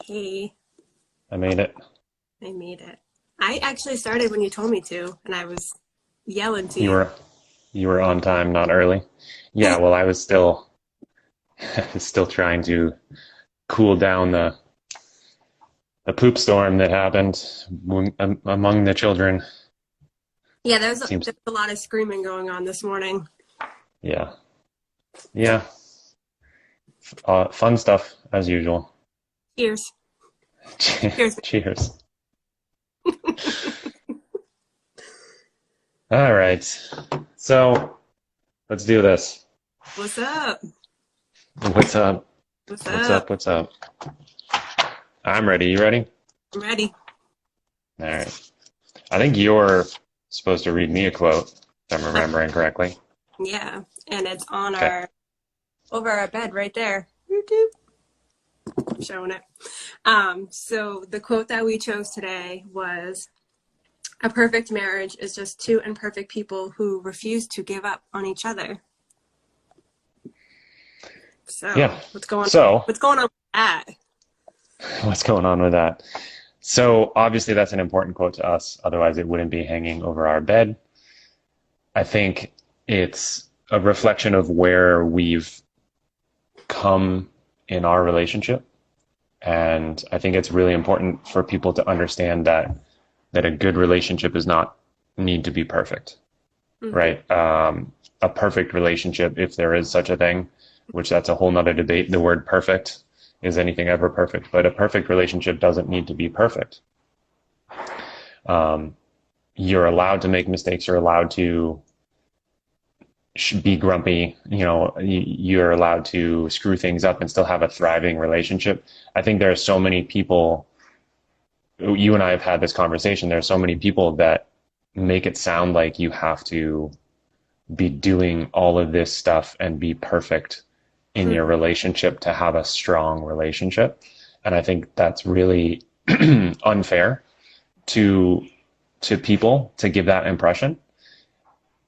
Hey, I made it. I made it. I actually started when you told me to, and I was yelling to You you. were you were on time, not early. Yeah, well, I was still I was still trying to cool down the poop storm that happened among the children. Yeah, there's a, Seems there's a lot of screaming going on this morning. yeah. Yeah. Fun stuff as usual. Cheers. Cheers. Cheers. All right. So, let's do this. What's up? What's up? What's What's up? up? What's up? I'm ready. You ready? I'm ready. All right. I think you're supposed to read me a quote, if I'm Uh, remembering correctly. yeah, and it's on Okay. our over our bed right there. YouTube. Showing it. So the quote that we chose today was, "A perfect marriage is just two imperfect people who refuse to give up on each other." So Yeah. what's going So, what's going on with that? what's going on with that? So, obviously, that's an important quote to us. Otherwise, it wouldn't be hanging over our bed. I think it's a reflection of where we've come in our relationship. And I think it's really important for people to understand that a good relationship does not need to be perfect, Hmm. right? A perfect relationship, if there is such a thing, which that's a whole nother debate. The word perfect, is anything ever perfect? But a perfect relationship doesn't need to be perfect. Um, you're allowed to make mistakes. You're allowed to be grumpy. You're allowed to screw things up and still have a thriving relationship. I think there are so many people, you and I have had this conversation. There are so many people that make it sound like you have to be doing all of this stuff and be perfect in your relationship to have a strong relationship. And I think that's really unfair to people to give that impression.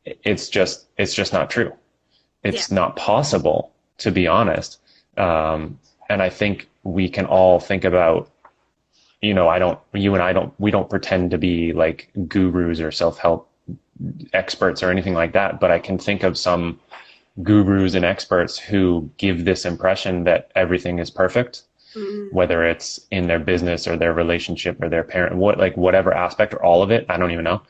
It's just not true. Yeah. It's not possible, to be honest. And I think we can all think about, you and I we don't pretend to be like gurus or self-help experts or anything like that, but I can think of some gurus and experts who give this impression that everything is perfect, Mm-hmm. whether it's in their business or their relationship or their parent, whatever aspect or all of it. I don't even know.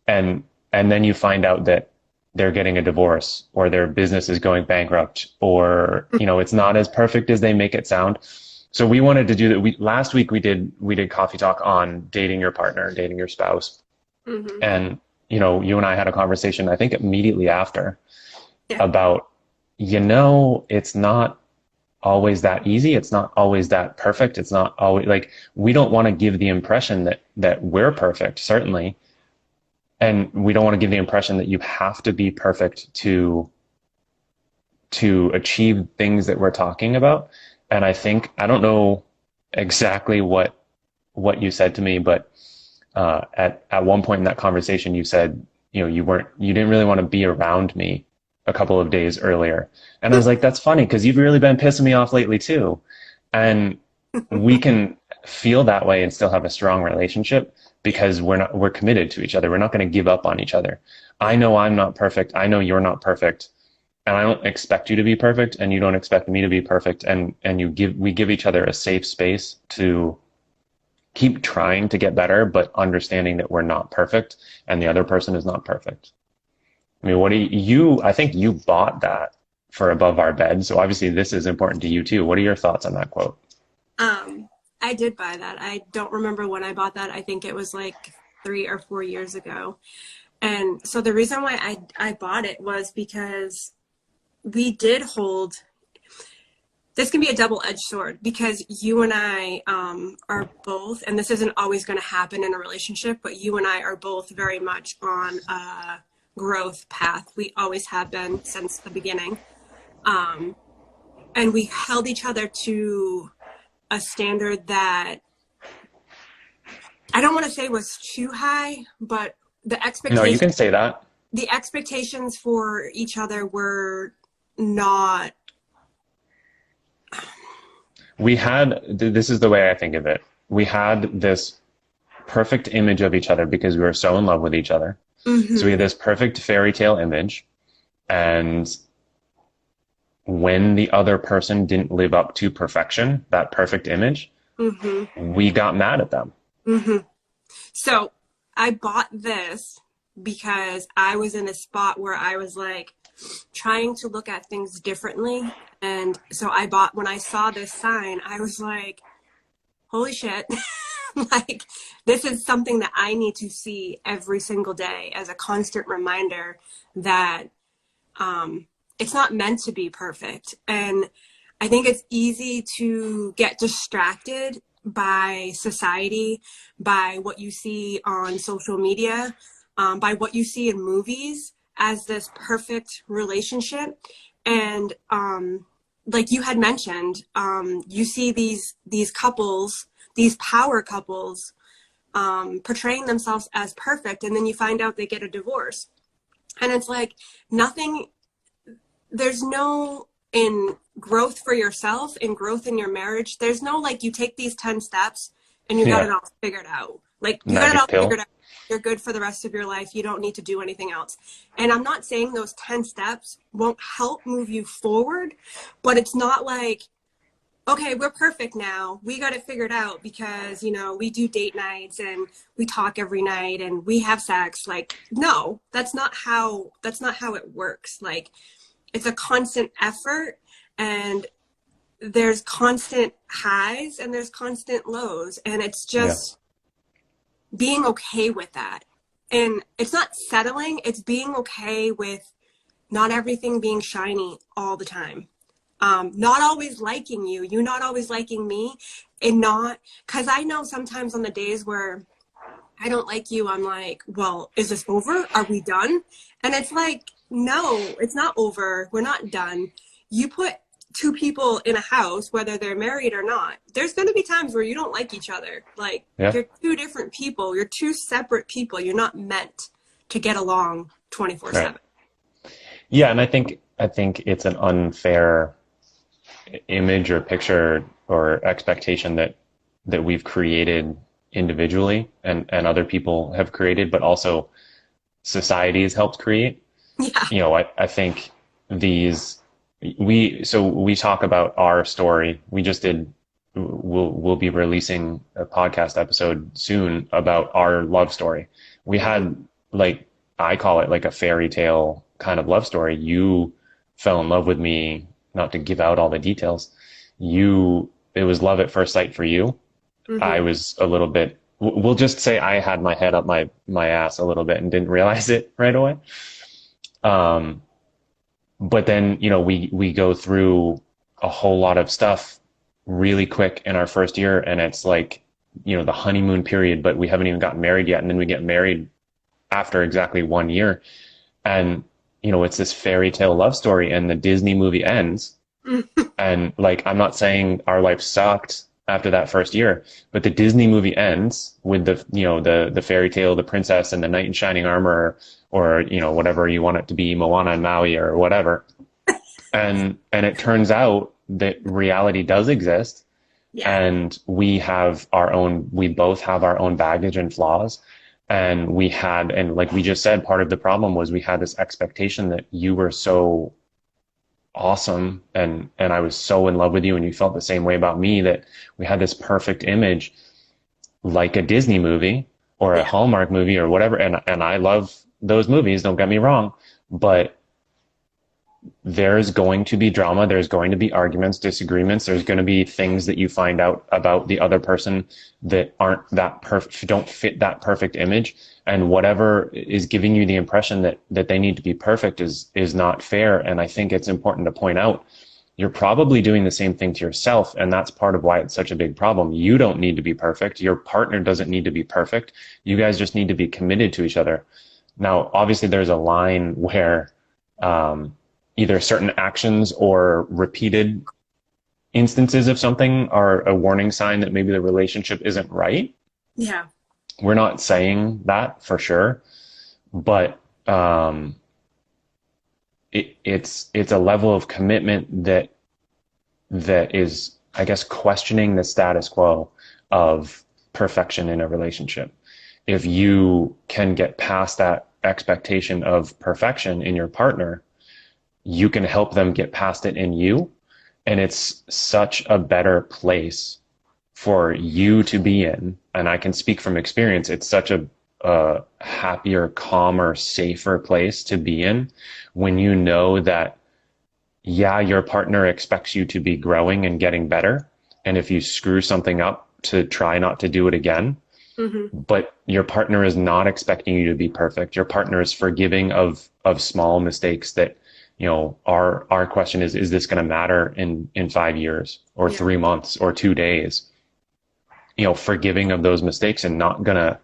And, and then you find out that they're getting a divorce or their business is going bankrupt or, it's not as perfect as they make it sound. So we wanted to do that. Last week we did coffee talk on dating your partner, dating your spouse. Mm-hmm. And, you and I had a conversation, I think immediately after, Yeah. about, it's not always that easy. It's not always that perfect. It's not always like we don't want to give the impression that we're perfect, certainly. And we don't want to give the impression that you have to be perfect to achieve things that we're talking about. And I don't know exactly what you said to me, but at one point in that conversation, you said, you didn't really want to be around me a couple of days earlier. And I was like, that's funny because you've really been pissing me off lately too. And we can feel that way and still have a strong relationship because we're committed to each other. We're not going to give up on each other. I Yeah. know I'm not perfect. I know you're not perfect. And I don't expect you to be perfect and you don't expect me to be perfect. And we give each other a safe space to keep trying to get better, but understanding that we're not perfect and the other person is not perfect. I mean, I think you bought that for above our bed. So obviously this is important to you too. What are your thoughts on that quote? Um, I did buy that. I don't remember when I bought that. I think it was like 3 or 4 years ago. And so the reason why I bought it was because we did hold, this can be a double-edged sword because you and I are both, and this isn't always going to happen in a relationship, but you and I are both very much on a growth path. We always have been since the beginning. Um, and we held each other to a standard that I don't want to say was too high, but the No, you expectation can say that. the expectations for each other were not We had, this is the way I think of it. We had this perfect image of each other because we were so in love with each other. So we Mm-hmm. had this perfect fairy tale image. And when the other person didn't live up to perfection, that perfect image, Mm-hmm. we got mad at them. Mm-hmm. So I bought this because I was in a spot where I was like trying to look at things differently. And so I bought, when I saw this sign, I was like, holy shit. Like, this is something that I need to see every single day as a constant reminder that it's not meant to be perfect. And I think it's easy to get distracted by society, by what you see on social media, by what you see in movies as this perfect relationship. And like you had mentioned, you see these couples, these power couples, portraying themselves as perfect, and then you find out they get a divorce. And it's like nothing, there's no, in growth for yourself, in growth in your marriage, there's no like you take these 10 steps and you got Yeah. it all figured out. Like you got it Magic all figured pill. out. You're good for the rest of your life. You don't need to do anything else. And I'm not saying those 10 steps won't help move you forward, but it's not like, okay, we're perfect now. We got it figured out because, you know, we do date nights and we talk every night and we have sex. Like, no, that's not how it works. Like, it's a constant effort, and there's constant highs and there's constant lows, and it's Yeah. just being okay with that. And it's not settling, it's being okay with not everything being shiny all the time. Not always liking you, you not always liking me, and not, because I know sometimes on the days where I don't like you, I'm like, well, is this over? Are we done? And it's like, no, it's not over. We're not done. You put two people in a house, whether they're married or not, there's going to be times where you don't like each other. Like, Yeah. you're two different people. You're two separate people. You're not meant to get along 24 Right. 7. Yeah. And I think it's an unfair image or picture or expectation that we've created individually and other people have created, but also society has helped create. Yeah. I think these we talk about our story. We'll be releasing a podcast episode soon about our love story. We had, like, I call it like a fairy tale kind of love story. You fell in love with me, not to give out all the details. It was love at first sight for you. I Mm-hmm. was a little bit, we'll just say I had my head up my ass a little bit and didn't realize it right away. Um, but then, we go through a whole lot of stuff really quick in our first year, and it's like, the honeymoon period, but we haven't even gotten married yet. And then we get married after exactly 1 year. And, it's this fairy tale love story, and the Disney movie ends. And, like, I'm not saying our life sucked after that first year, but the Disney movie ends with the fairy tale, the princess and the knight in shining armor, or, whatever you want it to be, Moana and Maui or whatever. And it turns out that reality does exist, Yeah. and we both have our own baggage and flaws. And like we just said, part of the problem was we had this expectation that you were so awesome, and I was so in love with you, and you felt the same way about me, that we had this perfect image, like a Disney movie or a Yeah. Hallmark movie or whatever. And I love those movies, don't get me wrong, but there's going to be drama. There's going to be arguments, disagreements. There's going to be things that you find out about the other person that aren't that perfect, don't fit that perfect image. And whatever is giving you the impression that they need to be perfect is not fair. And I think it's important to point out, you're probably doing the same thing to yourself. And that's part of why it's such a big problem. You don't need to be perfect. Your partner doesn't need to be perfect. You guys just need to be committed to each other. Now, obviously there's a line where, either certain actions or repeated instances of something are a warning sign that maybe the relationship isn't right. Yeah. We're not saying that for sure, but it's a level of commitment that is I guess, questioning the status quo of perfection in a relationship. If you can get past that expectation of perfection in your partner, you can help them get past it in you. And it's such a better place for you to be in. And I can speak from experience. It's such a happier, calmer, safer place to be in when you know that, yeah, your partner expects you to be growing and getting better. And if you screw something up, to try not to do it again. Mm-hmm. But your partner is not expecting you to be perfect. Your partner is forgiving of small mistakes that, our question is this going to matter in 5 years or Yeah. 3 months or 2 days? Forgiving of those mistakes and not gonna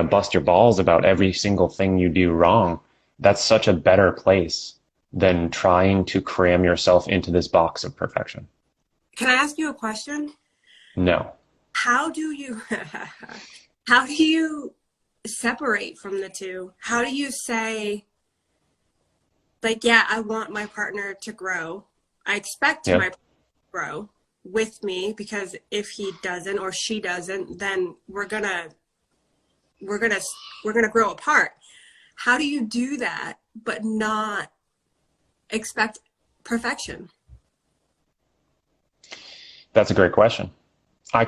bust your balls about every single thing you do wrong. That's such a better place than trying to cram yourself into this box of perfection. Can I ask you a question? No. How do you how do you separate from the two? How do you say, like, yeah, I want my partner to grow. I expect Yeah. my partner to grow with me, because if he doesn't or she doesn't, then we're gonna we're gonna grow apart. How do you do that but not expect perfection? That's a great question. I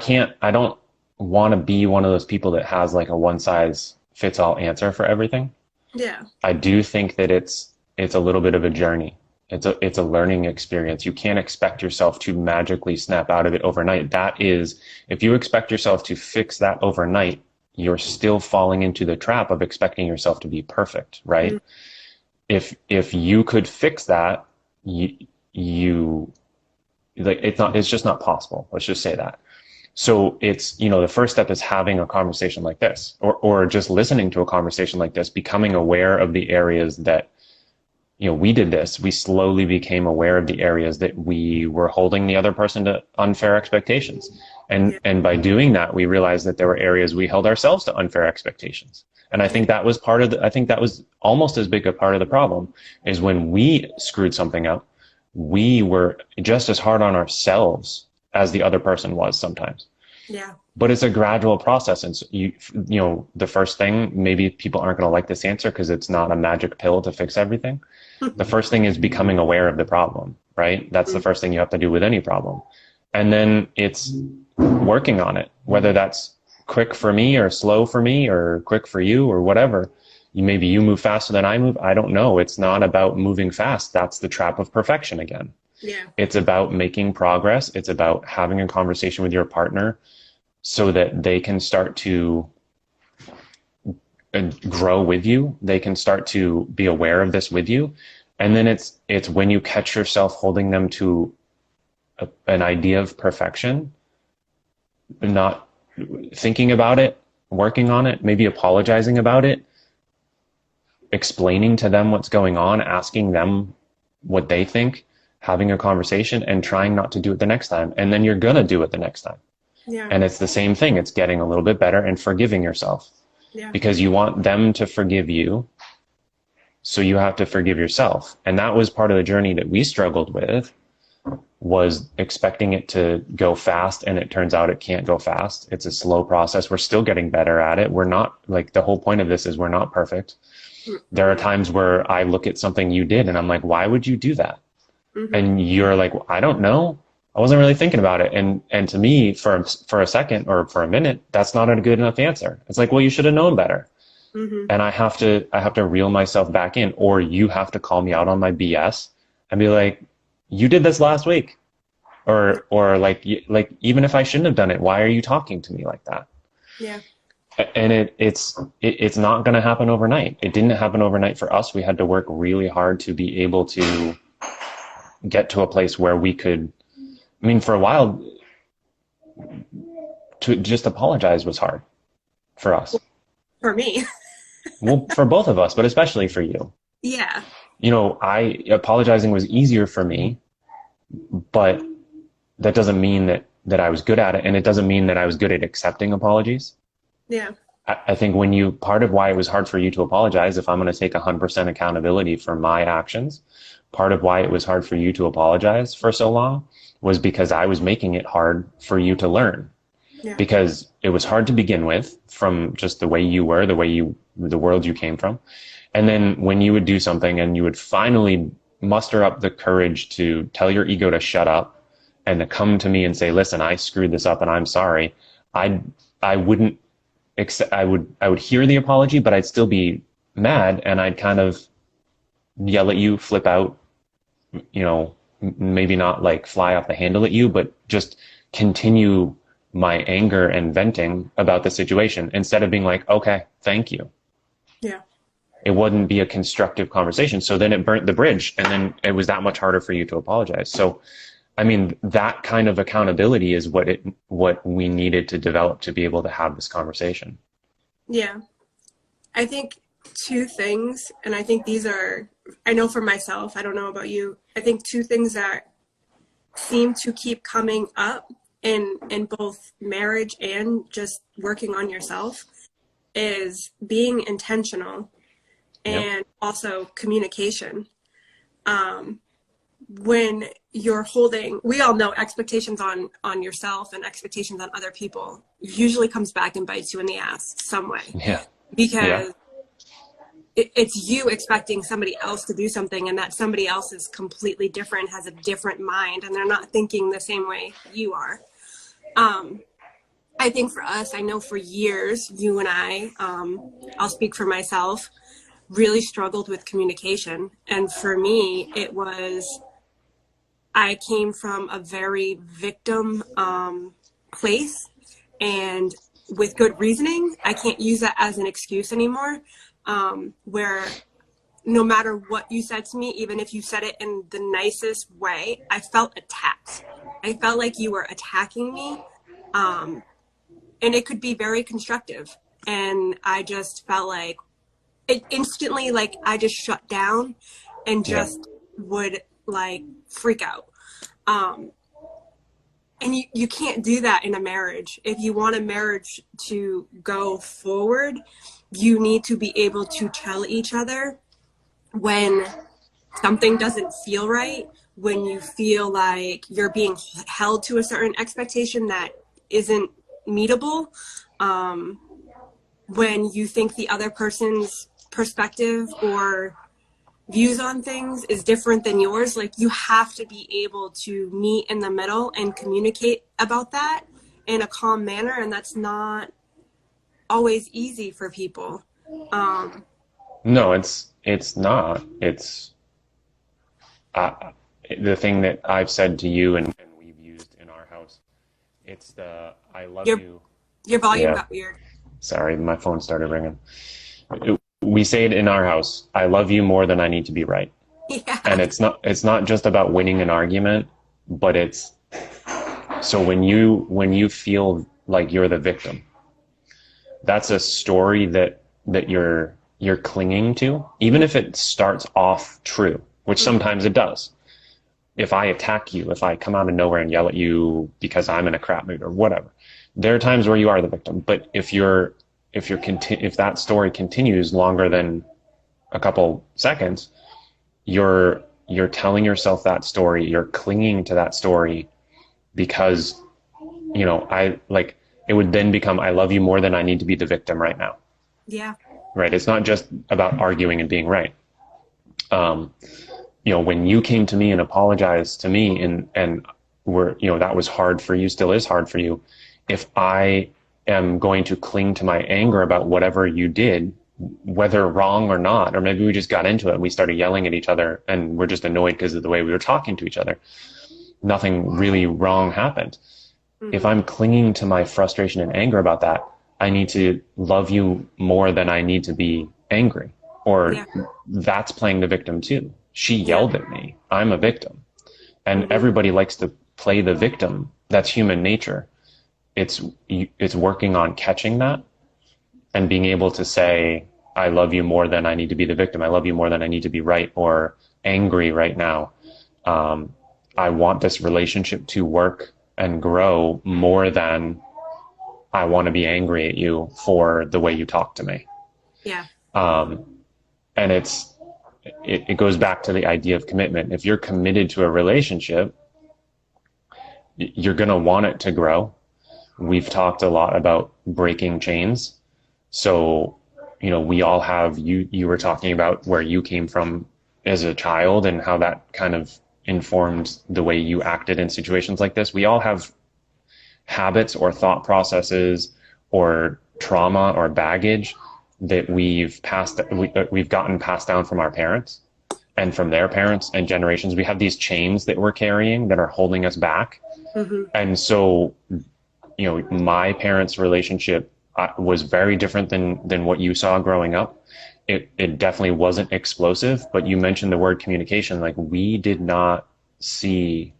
don't want to be one of those people that has like a one size fits all answer for everything. Yeah. I do think that it's a little bit of a journey. It's a learning experience. You can't expect yourself to magically snap out of it overnight. That is, if you expect yourself to fix that overnight, you're still falling into the trap of expecting yourself to be perfect, right? Mm. If you could fix that, you like it's just not possible. Let's just say that. So it's, the first step is having a conversation like this, or just listening to a conversation like this, becoming aware of the areas that, we did this. We slowly became aware of the areas that we were holding the other person to unfair expectations. Yeah. And by doing that, we realized that there were areas we held ourselves to unfair expectations. And I think that was I think that was almost as big a part of the problem, is when we screwed something up, we were just as hard on ourselves as the other person was sometimes. Yeah. But it's a gradual process. And so the first thing, maybe people aren't going to like this answer because it's not a magic pill to fix everything. The first thing is becoming aware of the problem, right? That's the first thing you have to do with any problem. And then it's working on it, whether that's quick for me or slow for me or quick for you or whatever. Maybe you move faster than I move. I don't know. It's not about moving fast. That's the trap of perfection again. Yeah. It's about making progress. It's about having a conversation with your partner so that they can start to grow with you. They can start to be aware of this with you. And then it's when you catch yourself holding them to an idea of perfection, not thinking about it, working on it, maybe apologizing about it, explaining to them what's going on, asking them what they think, having a conversation, and trying not to do it the next time. And then you're going to do it the next time. Yeah. And it's the same thing. It's getting a little bit better and forgiving yourself. Yeah. Because you want them to forgive you, so you have to forgive yourself. And that was part of the journey that we struggled with, was expecting it to go fast, and it turns out it can't go fast. It's a slow process. We're still getting better at it. We're not, like, the whole point of this is we're not perfect. There are times where I look at something you did and I'm like, why would you do that? Mm-hmm. And you're like, well, I don't know. I wasn't really thinking about it. And to me, for a second or for a minute, that's not a good enough answer. It's like, well, you should have known better. Mm-hmm. And I have to reel myself back in, or you have to call me out on my BS and be like, you did this last week. Or like even if I shouldn't have done it, why are you talking to me like that? Yeah. And it's not going to happen overnight. It didn't happen overnight for us. We had to work really hard to be able to get to a place where we could, I mean, for a while, to just apologize was hard for us. For me. Well, for both of us, but especially for you. Yeah. Apologizing was easier for me, but that doesn't mean that I was good at it. And it doesn't mean that I was good at accepting apologies. Yeah. I think part of why it was hard for you to apologize, if I'm going to take 100% accountability for my actions, part of why it was hard for you to apologize for so long was because I was making it hard for you to learn, Yeah. because it was hard to begin with from just the way you were, the world you came from. And then when you would do something and you would finally muster up the courage to tell your ego to shut up and to come to me and say, listen, I screwed this up and I'm sorry. I wouldn't accept, I would hear the apology, but I'd still be mad, and I'd kind of yell at you, flip out, maybe not like fly off the handle at you, but just continue my anger and venting about the situation instead of being like, okay, thank you. Yeah. It wouldn't be a constructive conversation. So then it burnt the bridge, and then it was that much harder for you to apologize. So, I mean, that kind of accountability is what we needed to develop to be able to have this conversation. Yeah. I think two things, and I think these are, I know for myself, I don't know about you, I think two things that seem to keep coming up in both marriage and just working on yourself is being intentional and also communication. When you're holding, we all know expectations on yourself and expectations on other people usually comes back and bites you in the ass some way. Yeah. Because it's you expecting somebody else to do something, and that somebody else is completely different, has a different mind, and they're not thinking the same way you are. I think for us, I know for years, you and I'll speak for myself, really struggled with communication. And for me, it was, I came from a very victim place, and with good reasoning, I can't use that as an excuse anymore, where no matter what you said to me, even if you said it in the nicest way, I felt attacked. I felt like you were attacking me. And it could be very constructive. And I just felt like it instantly, like I just shut down and just would like freak out. And you can't do that in a marriage. If you want a marriage to go forward, you need to be able to tell each other when something doesn't feel right, when you feel like you're being held to a certain expectation that isn't meetable, when you think the other person's perspective or views on things is different than yours. Like, you have to be able to meet in the middle and communicate about that in a calm manner, and that's not always easy for people. No, it's not. It's the thing that I've said to you and we've used in our house. It's the I love you. Your volume got weird. Sorry, my phone started ringing. We say it in our house. I love you more than I need to be right. Yeah. And it's not just about winning an argument, but it's so when you feel like you're the victim, that's a story that you're clinging to, even if it starts off true, which sometimes it does. If I attack you, if I come out of nowhere and yell at you because I'm in a crap mood or whatever, there are times where you are the victim. But if that story continues longer than a couple seconds, you're telling yourself that story, you're clinging to that story because, it would then become, I love you more than I need to be the victim right now. Yeah. Right. It's not just about arguing and being right. When you came to me and apologized to me and that was hard for you, still is hard for you. If I am going to cling to my anger about whatever you did, whether wrong or not, or maybe we just got into it and we started yelling at each other and we're just annoyed because of the way we were talking to each other, nothing really wrong happened. Mm-hmm. If I'm clinging to my frustration and anger about that, I need to love you more than I need to be angry. Or that's playing the victim too. She yelled at me. I'm a victim. And everybody likes to play the victim. That's human nature. It's working on catching that and being able to say, I love you more than I need to be the victim. I love you more than I need to be right or angry right now. I want this relationship to work and grow more than I want to be angry at you for the way you talk to me. Yeah. And it goes back to the idea of commitment. If you're committed to a relationship, you're going to want it to grow. We've talked a lot about breaking chains. So, we all have, you were talking about where you came from as a child and how that kind of informed the way you acted in situations like this. We all have habits or thought processes or trauma or baggage that we've gotten passed down from our parents and from their parents and generations. We have these chains that we're carrying that are holding us back. Mm-hmm. And so, my parents' relationship was very different than what you saw growing up. It definitely wasn't explosive, but you mentioned the word communication. Like, we did not see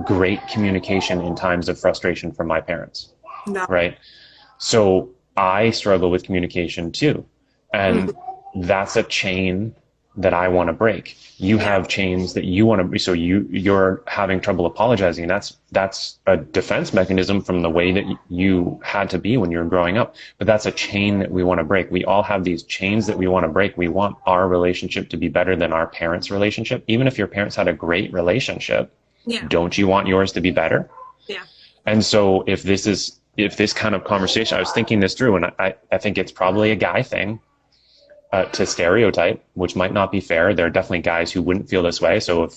great communication in times of frustration from my parents. No. Right. So I struggle with communication too. And that's a chain that I want to break. You have chains that you want to, so you're having trouble apologizing. That's a defense mechanism from the way that you had to be when you were growing up. But that's a chain that we want to break. We all have these chains that we want to break. We want our relationship to be better than our parents' relationship. Even if your parents had a great relationship, don't you want yours to be better? Yeah. And so if this kind of conversation, I was thinking this through, and I think it's probably a guy thing. To stereotype, which might not be fair. There are definitely guys who wouldn't feel this way. So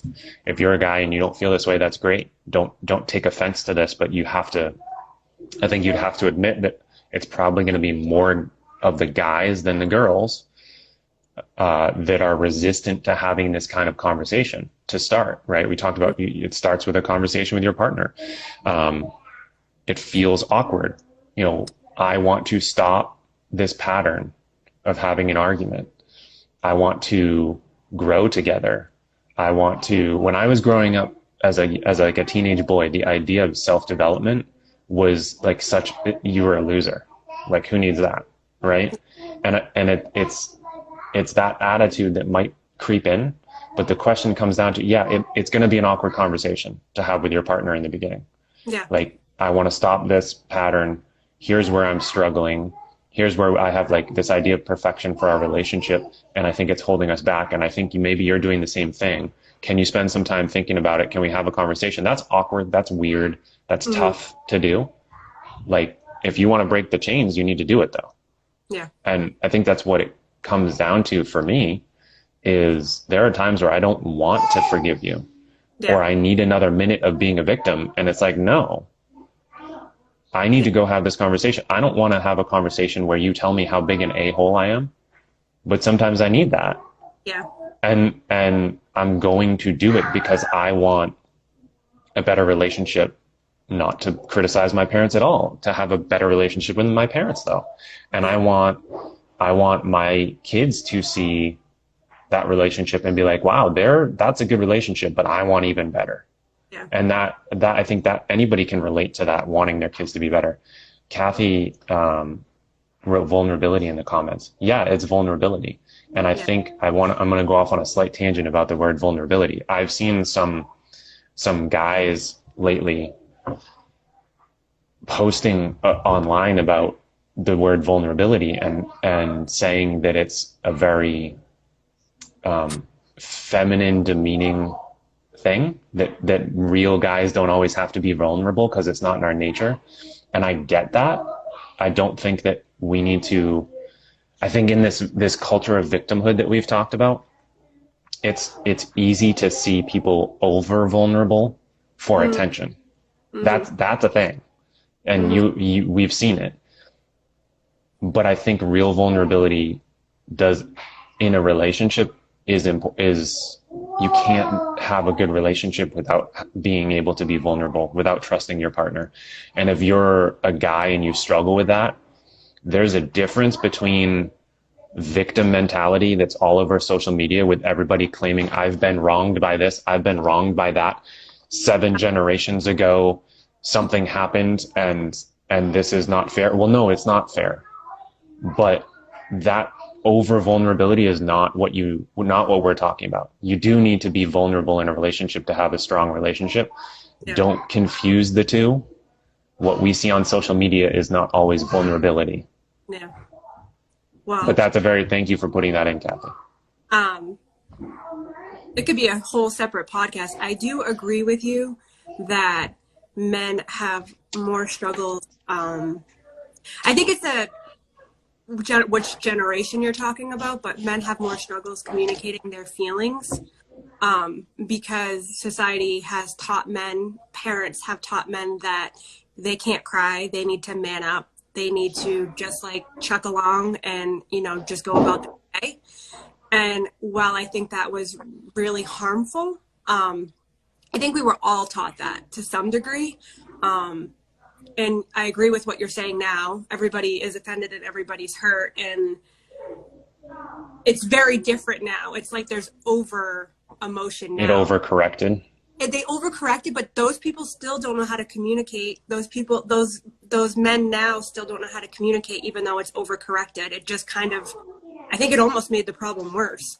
if you're a guy and you don't feel this way, that's great. Don't take offense to this, but I think you'd have to admit that it's probably going to be more of the guys than the girls that are resistant to having this kind of conversation to start, right? We talked about it starts with a conversation with your partner. It feels awkward. I want to stop this pattern of having an argument. I want to grow together. I want to, when I was growing up as like a teenage boy, the idea of self-development was like you were a loser. Like, who needs that? Right. And it's that attitude that might creep in, but the question comes down to, it's going to be an awkward conversation to have with your partner in the beginning. Yeah. Like, I want to stop this pattern. Here's where I'm struggling. Here's where I have like this idea of perfection for our relationship, and I think it's holding us back. And I think maybe you're doing the same thing. Can you spend some time thinking about it? Can we have a conversation? That's awkward. That's weird. That's tough to do. Like, if you want to break the chains, you need to do it though. Yeah. And I think that's what it comes down to for me is there are times where I don't want to forgive you or I need another minute of being a victim. And it's like, no, I need to go have this conversation. I don't want to have a conversation where you tell me how big an a-hole I am, but sometimes I need that. Yeah. And I'm going to do it because I want a better relationship, not to criticize my parents at all, to have a better relationship with my parents though. And I want my kids to see that relationship and be like, wow, that's a good relationship, but I want even better. Yeah. And that I think that anybody can relate to that, wanting their kids to be better. Kathy wrote vulnerability in the comments. Yeah, it's vulnerability. And I think I'm going to go off on a slight tangent about the word vulnerability. I've seen some guys lately posting online about the word vulnerability and saying that it's a very feminine, demeaning thing, that real guys don't always have to be vulnerable because it's not in our nature. And I get that. I don't think that we need to, I think in this culture of victimhood that we've talked about, it's easy to see people over vulnerable for attention. That's a thing. And we've seen it. But I think real vulnerability in a relationship is you can't have a good relationship without being able to be vulnerable, without trusting your partner. And if you're a guy and you struggle with that, there's a difference between victim mentality that's all over social media with everybody claiming I've been wronged by this, I've been wronged by that. 7 generations ago, something happened and this is not fair. Well, no, it's not fair. But that over vulnerability is not what we're talking about. You do need to be vulnerable in a relationship to have a strong relationship. Yeah. Don't confuse the two. What we see on social media is not always vulnerability. Yeah. Wow. But thank you for putting that in, Kathy. It could be a whole separate podcast. I do agree with you that men have more struggles. I think it's which generation you're talking about, but men have more struggles communicating their feelings, because society has taught men, parents have taught men that they can't cry, they need to man up, they need to just like chuck along and, just go about their day. And while I think that was really harmful, I think we were all taught that to some degree. And I agree with what you're saying now. Everybody is offended and everybody's hurt. And it's very different now. It's like there's over emotion now. It overcorrected. And they overcorrected, but those people still don't know how to communicate. Those people, those men now still don't know how to communicate, even though it's overcorrected. It just kind of, I think it almost made the problem worse.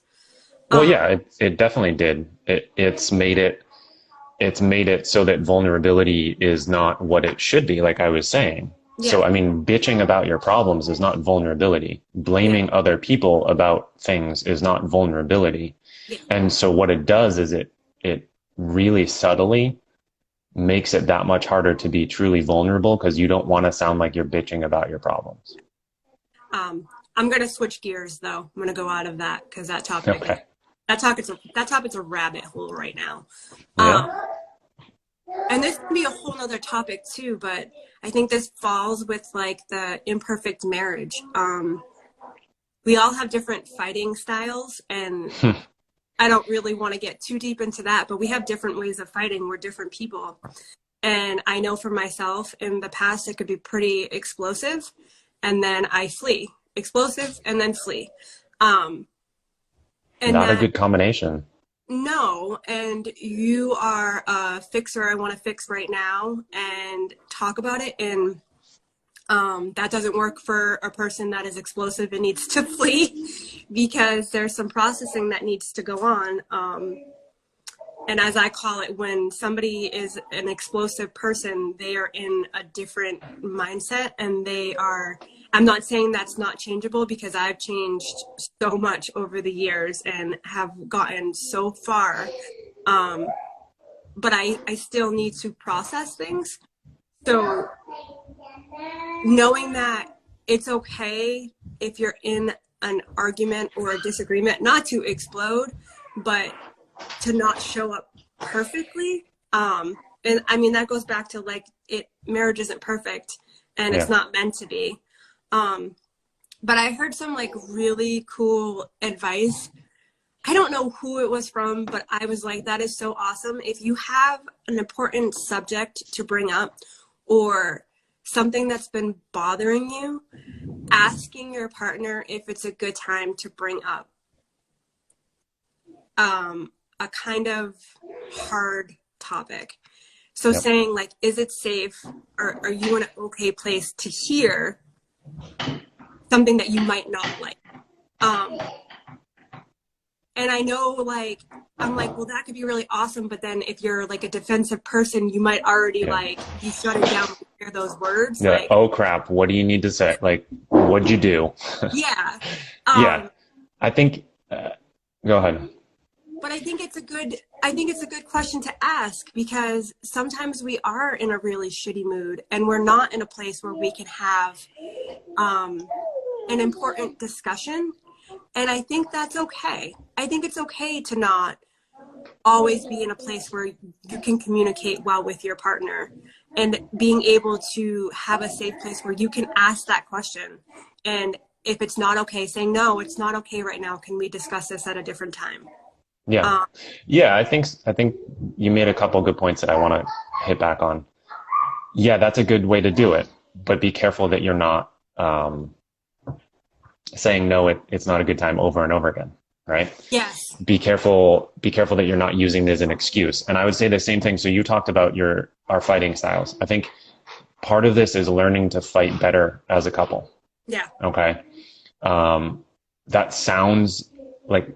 Well, yeah, it definitely did. It's made it so that vulnerability is not what it should be, like I was saying. Yeah. So, I mean, bitching about your problems is not vulnerability. Blaming other people about things is not vulnerability. Yeah. And so what it does is it really subtly makes it that much harder to be truly vulnerable, because you don't want to sound like you're bitching about your problems. I'm going to switch gears, though. I'm going to go out of that, because that topic... Okay. That topic's a rabbit hole right now. Yeah. And this can be a whole nother topic too, but I think this falls with like the imperfect marriage. We all have different fighting styles, and I don't really want to get too deep into that, but we have different ways of fighting. We're different people. And I know for myself in the past, it could be pretty explosive, and then I flee. Explosive and then flee. And not a good combination. No, and you are a fixer. I want to fix right now and talk about it. And that doesn't work for a person that is explosive and needs to flee, because there's some processing that needs to go on. And as I call it, when somebody is an explosive person, they are in a different mindset, and I'm not saying that's not changeable, because I've changed so much over the years and have gotten so far. But I still need to process things. So knowing that it's okay if you're in an argument or a disagreement, not to explode, but to not show up perfectly. And I mean, that goes back to like marriage isn't perfect, and it's not meant to be. But I heard some like really cool advice. I don't know who it was from, but I was like, that is so awesome. If you have an important subject to bring up, or something that's been bothering you, asking your partner if it's a good time to bring up a kind of hard topic. So saying like, is it safe, or are you in an okay place to hear something that you might not like? And I know, like, I'm like, well, that could be really awesome, but then if you're like a defensive person, you might already like be shutting down when you hear those words. Yeah. Like, oh crap, what do you need to say? Like, what'd you do? Yeah. Yeah. I think go ahead. But I think it's a good question to ask, because sometimes we are in a really shitty mood and we're not in a place where we can have an important discussion. And I think that's okay. I think it's okay to not always be in a place where you can communicate well with your partner, and being able to have a safe place where you can ask that question. And if it's not okay, saying, no, it's not okay right now. Can we discuss this at a different time? Yeah. I think you made a couple good points that I want to hit back on. Yeah, that's a good way to do it, but be careful that you're not saying no, it's not a good time over and over again, right? Yes. Be careful that you're not using this as an excuse. And I would say the same thing. So you talked about our fighting styles. I think part of this is learning to fight better as a couple. Yeah. Okay. That sounds like,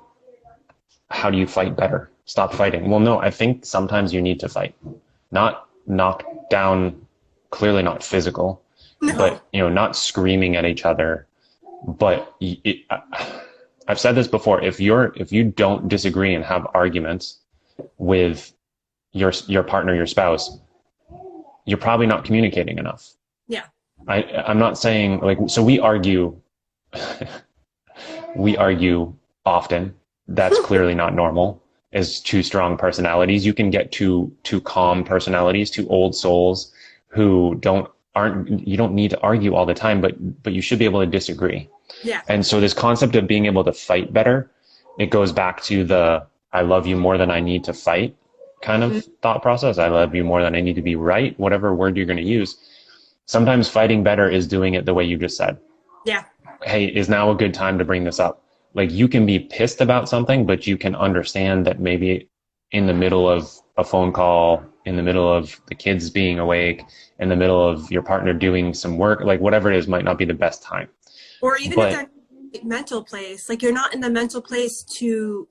how do you fight better? Stop fighting. Well, no, I think sometimes you need to fight. Not knock down, clearly not physical, but, not screaming at each other. But I've said this before, if you don't disagree and have arguments with your partner, your spouse, you're probably not communicating enough. Yeah. I'm not saying like, so we argue, we argue often. That's clearly not normal. As two strong personalities, you can get two calm personalities, two old souls who aren't, you don't need to argue all the time, but you should be able to disagree. Yeah. And so this concept of being able to fight better, it goes back to the I love you more than I need to fight kind of thought process. I love you more than I need to be right, whatever word you're going to use. Sometimes fighting better is doing it the way you just said. Yeah. Hey, is now a good time to bring this up? Like, you can be pissed about something, but you can understand that maybe in the middle of a phone call, in the middle of the kids being awake, in the middle of your partner doing some work, like whatever it is might not be the best time. Or even if they're in a mental place, like you're not in the mental place to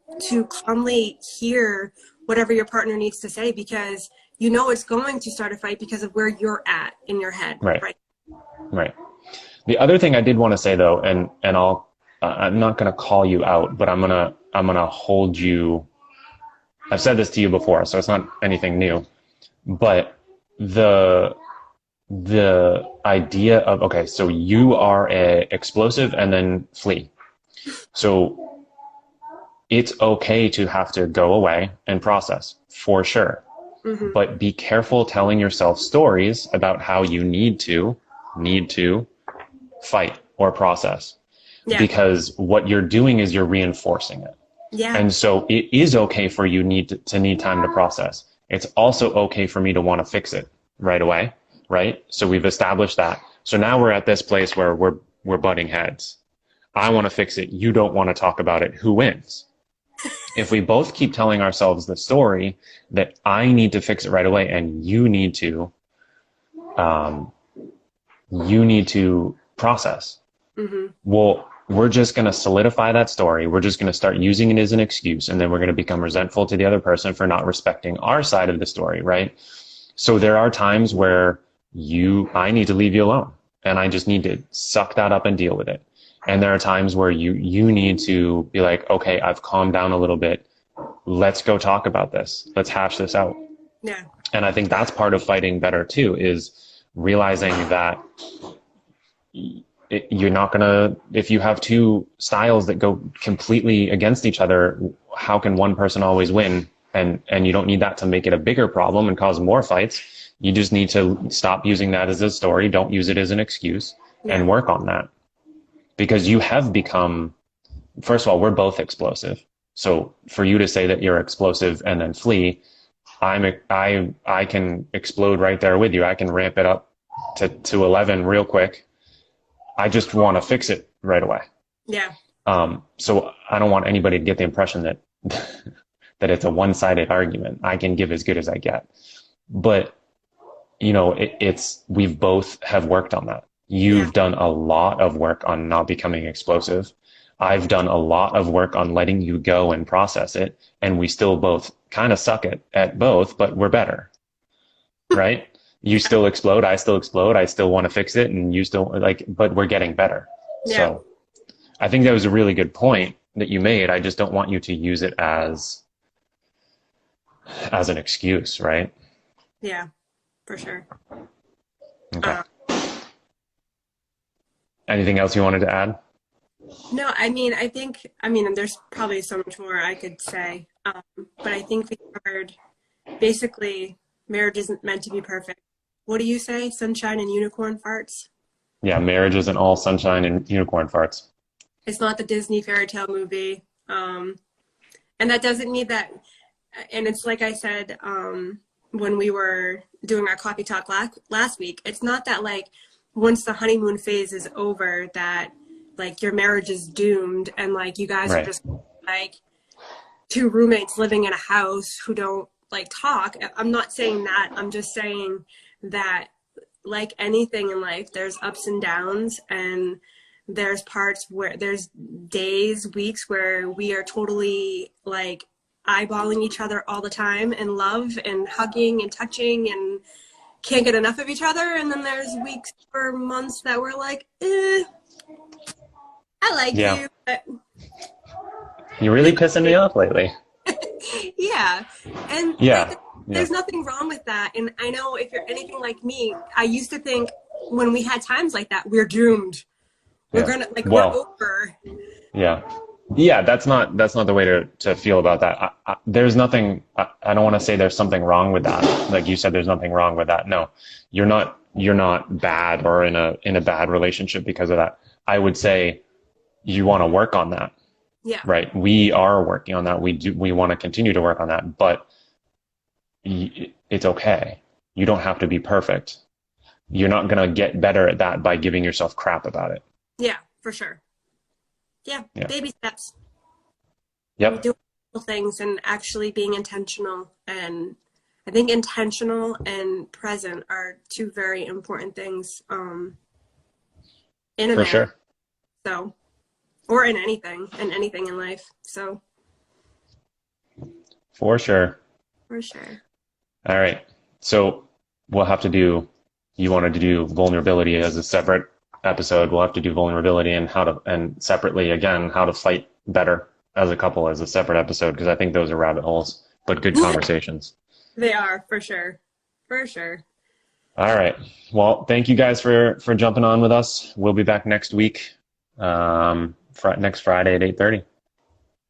calmly hear whatever your partner needs to say, because you know it's going to start a fight because of where you're at in your head. Right. Right. The other thing I did want to say though, and I'm not going to call you out, but I'm going to hold you. I've said this to you before, so it's not anything new, but the idea of, okay, so you are a explosive and then flee. So it's okay to have to go away and process for sure. Mm-hmm. But be careful telling yourself stories about how you need to fight or process. Yeah. Because what you're doing is you're reinforcing it. Yeah. And so it is okay for you to need time to process. It's also okay for me to want to fix it right away. Right? So we've established that. So now we're at this place where we're butting heads. I want to fix it. You don't want to talk about it. Who wins? If we both keep telling ourselves the story that I need to fix it right away and you need to process. Mm-hmm. Well, we're just going to solidify that story. We're just going to start using it as an excuse. And then we're going to become resentful to the other person for not respecting our side of the story. Right? So there are times where I need to leave you alone and I just need to suck that up and deal with it. And there are times where you need to be like, okay, I've calmed down a little bit. Let's go talk about this. Let's hash this out. Yeah. And I think that's part of fighting better too, is realizing that you're not going to, if you have two styles that go completely against each other, how can one person always win? And you don't need that to make it a bigger problem and cause more fights. You just need to stop using that as a story. Don't use it as an excuse and work on that. Because you have become, first of all, we're both explosive. So for you to say that you're explosive and then flee, I can explode right there with you. I can ramp it up to 11 real quick. I just want to fix it right away. Yeah. So I don't want anybody to get the impression that that it's a one-sided argument. I can give as good as I get. But, you know, we've both have worked on that. You've done a lot of work on not becoming explosive. I've done a lot of work on letting you go and process it. And we still both kind of suck at both, but we're better. Right? You still explode. I still explode. I still want to fix it. And you still but we're getting better. Yeah. So I think that was a really good point that you made. I just don't want you to use it as an excuse, right? Yeah, for sure. Okay. Anything else you wanted to add? No, there's probably so much more I could say. But I think we covered basically marriage isn't meant to be perfect. What do you say? Sunshine and unicorn farts? Yeah, marriage isn't all sunshine and unicorn farts. It's not the Disney fairy tale movie. And that doesn't mean that, and it's like I said, when we were doing our coffee talk last week, it's not that like once the honeymoon phase is over that like your marriage is doomed and like you guys are just like two roommates living in a house who don't like talk. I'm not saying that. I'm just saying that like anything in life, there's ups and downs, and there's parts where there's days, weeks where we are totally like eyeballing each other all the time and love and hugging and touching and can't get enough of each other. And then there's weeks or months that we're like, I like you, but you're really pissing me off lately. Yeah. And yeah. Yeah. there's nothing wrong with that. And I know if you're anything like me, I used to think when we had times like that, we're doomed. We're Yeah. gonna like we're Well, over. yeah. Yeah, that's not the way to feel about that. There's nothing. I don't want to say there's something wrong with that. Like you said, there's nothing wrong with that. No, you're not bad or in a bad relationship because of that. I would say you want to work on that, Yeah. right? We are working on that. We want to continue to work on that, but it's okay. You don't have to be perfect. You're not gonna get better at that by giving yourself crap about it. Yeah, for sure. Yeah, Yeah. baby steps. We Yep. do little things and actually being intentional. And I think intentional and present are two very important things in a For marriage. sure. So, or in anything in life. So, For sure. for sure. All right. So we'll have to do, you wanted to do vulnerability as a separate episode. We'll have to do vulnerability and and separately again, how to fight better as a couple as a separate episode, because I think those are rabbit holes, but good conversations. They are, for sure. For sure. All right. Well, thank you guys for jumping on with us. We'll be back next week, next Friday at 8:30.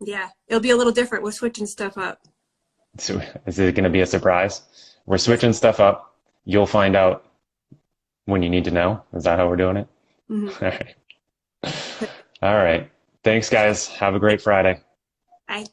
Yeah, it'll be a little different. We're switching stuff up. So is it going to be a surprise? We're switching stuff up. You'll find out when you need to know. Is that how we're doing it? Mm-hmm. All right. All right. Thanks, guys. Have a great Friday. Bye.